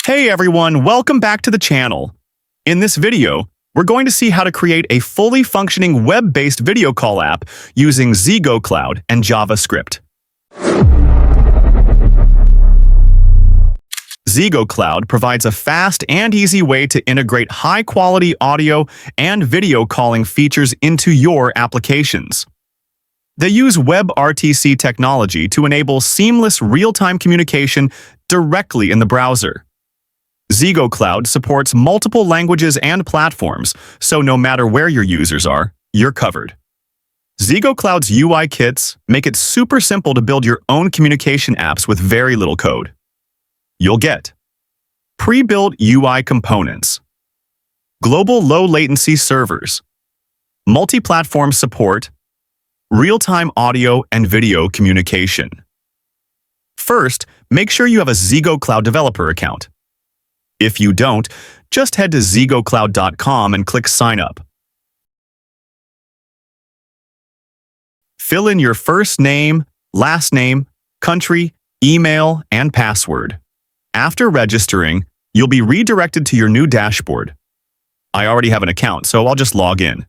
Hey everyone, welcome back to the channel. In this video, we're going to see how to create a fully functioning web-based video call app using ZEGOCLOUD and JavaScript. ZEGOCLOUD provides a fast and easy way to integrate high-quality audio and video calling features into your applications. They use WebRTC technology to enable seamless real-time communication directly in the browser. ZEGOCLOUD supports multiple languages and platforms, so no matter where your users are, you're covered. ZEGOCLOUD's UIKits make it super simple to build your own communication apps with very little code. You'll get pre-built UI components, global low-latency servers, multi-platform support, real-time audio and video communication. First, make sure you have a ZEGOCLOUD developer account. If you don't, just head to ZEGOCLOUD.com and click Sign Up. Fill in your first name, last name, country, email, and password. After registering, you'll be redirected to your new dashboard. I already have an account, so I'll just log in.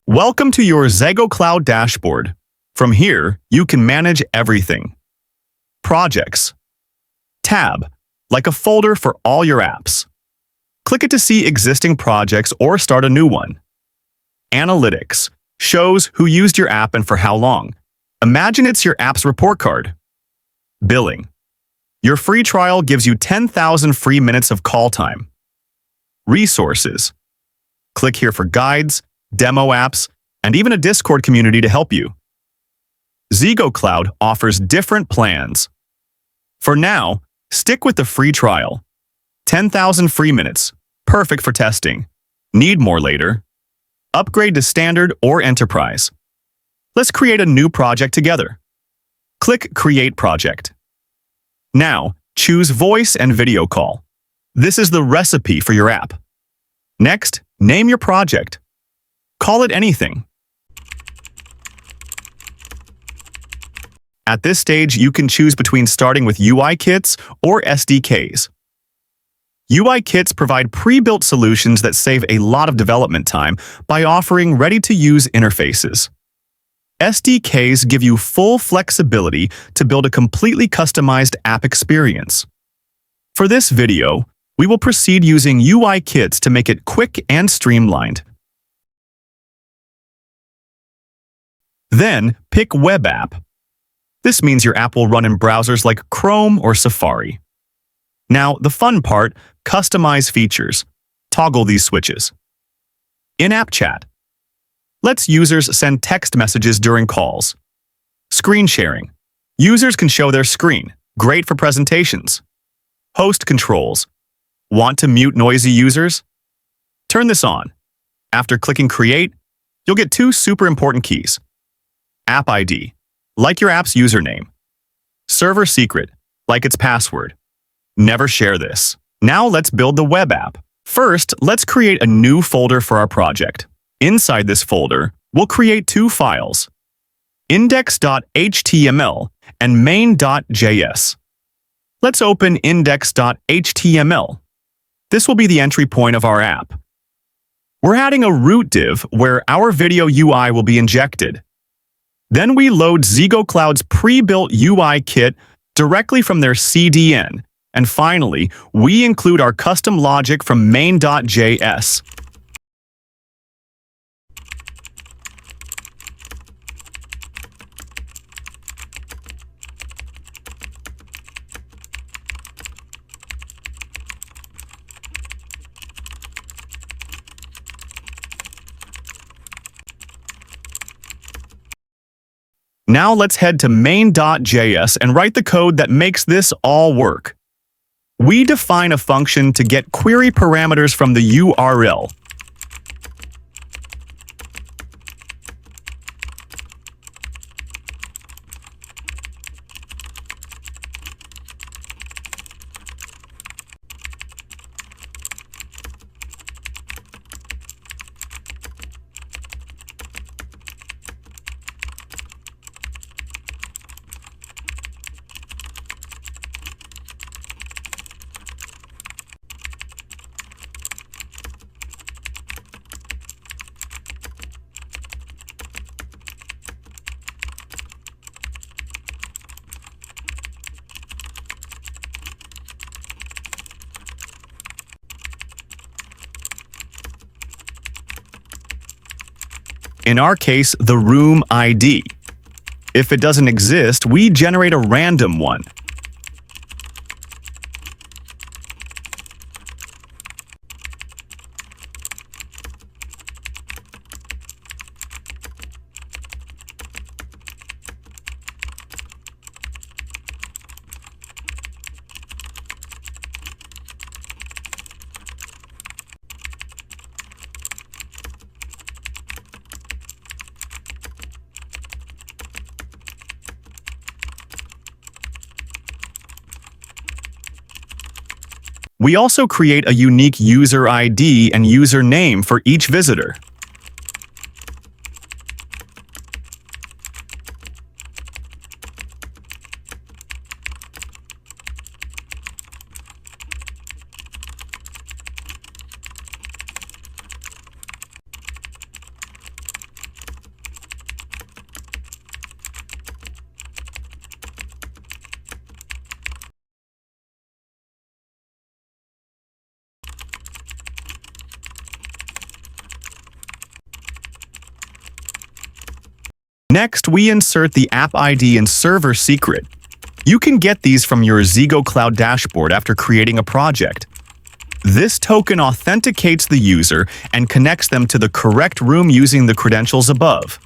Welcome to your ZEGOCLOUD dashboard. From here, you can manage everything. Projects. Tab, like a folder for all your apps. Click it to see existing projects or start a new one. Analytics shows who used your app and for how long. Imagine it's your app's report card. Billing. Your free trial gives you 10,000 free minutes of call time. Resources. Click here for guides, demo apps, and even a Discord community to help you. ZEGOCLOUD offers different plans. For now, stick with the free trial. 10,000 free minutes, perfect for testing. Need more later? Upgrade to Standard or Enterprise. Let's create a new project together. Click Create Project. Now, choose Voice and Video Call. This is the recipe for your app. Next, name your project. Call it anything. At this stage, you can choose between starting with UIKits or SDKs. UIKits provide pre-built solutions that save a lot of development time by offering ready-to-use interfaces. SDKs give you full flexibility to build a completely customized app experience. For this video, we will proceed using UIKits to make it quick and streamlined. Then, pick Web App. This means your app will run in browsers like Chrome or Safari. Now, the fun part, customize features. Toggle these switches. In-app chat. Lets users send text messages during calls. Screen sharing. Users can show their screen. Great for presentations. Host controls. Want to mute noisy users? Turn this on. After clicking Create, you'll get two super important keys. App ID. Like your app's username. Server secret, like its password. Never share this. Now let's build the web app. First, let's create a new folder for our project. Inside this folder, we'll create two files, index.html and main.js. Let's open index.html. This will be the entry point of our app. We're adding a root div where our video UI will be injected. Then we load ZEGOCLOUD's pre-built UI kit directly from their CDN. And finally, we include our custom logic from main.js. Now let's head to main.js and write the code that makes this all work. We define a function to get query parameters from the URL. In our case, the room ID. If it doesn't exist, we generate a random one. We also create a unique user ID and username for each visitor. Next, we insert the app ID and server secret. You can get these from your ZEGOCLOUD dashboard after creating a project. This token authenticates the user and connects them to the correct room using the credentials above.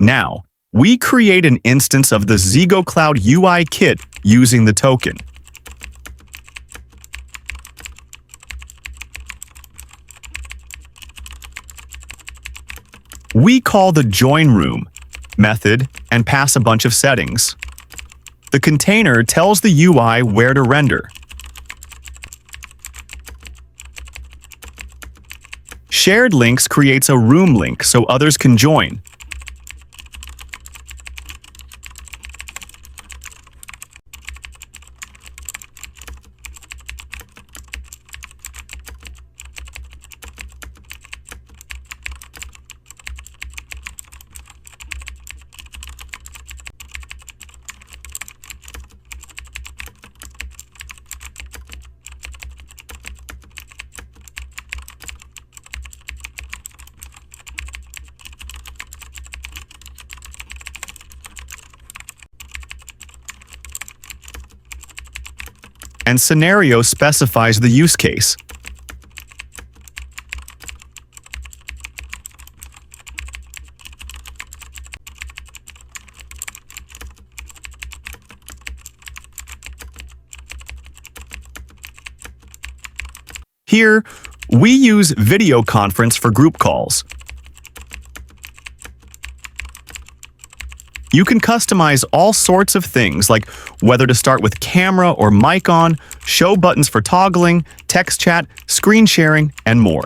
Now, we create an instance of the ZEGOCLOUD UIKit using the token. We call the join room method and pass a bunch of settings. The container tells the UI where to render. Shared links creates a room link so others can join. And scenario specifies the use case. Here, we use video conference for group calls. You can customize all sorts of things like whether to start with camera or mic on, show buttons for toggling, text chat, screen sharing, and more.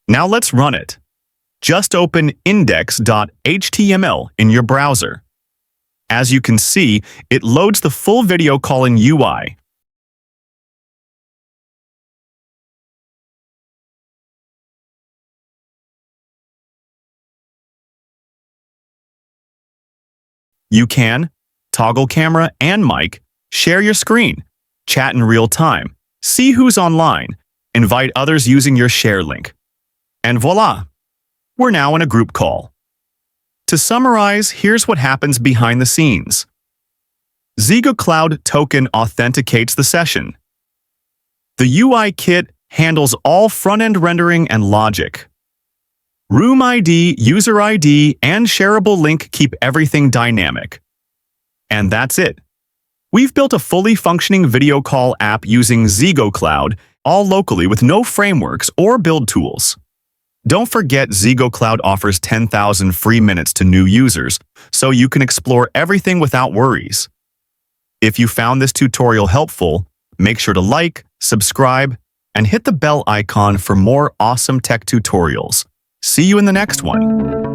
Now let's run it. Just open index.html in your browser. As you can see, it loads the full video calling UI. You can toggle camera and mic, share your screen, chat in real time, see who's online, invite others using your share link. And voila! We're now in a group call. To summarize, here's what happens behind the scenes. ZEGOCLOUD token authenticates the session. The UIKit handles all front-end rendering and logic. Room ID, user ID, and shareable link keep everything dynamic. And that's it. We've built a fully functioning video call app using ZEGOCLOUD, all locally with no frameworks or build tools. Don't forget ZEGOCLOUD offers 10,000 free minutes to new users, so you can explore everything without worries. If you found this tutorial helpful, make sure to like, subscribe, and hit the bell icon for more awesome tech tutorials. See you in the next one.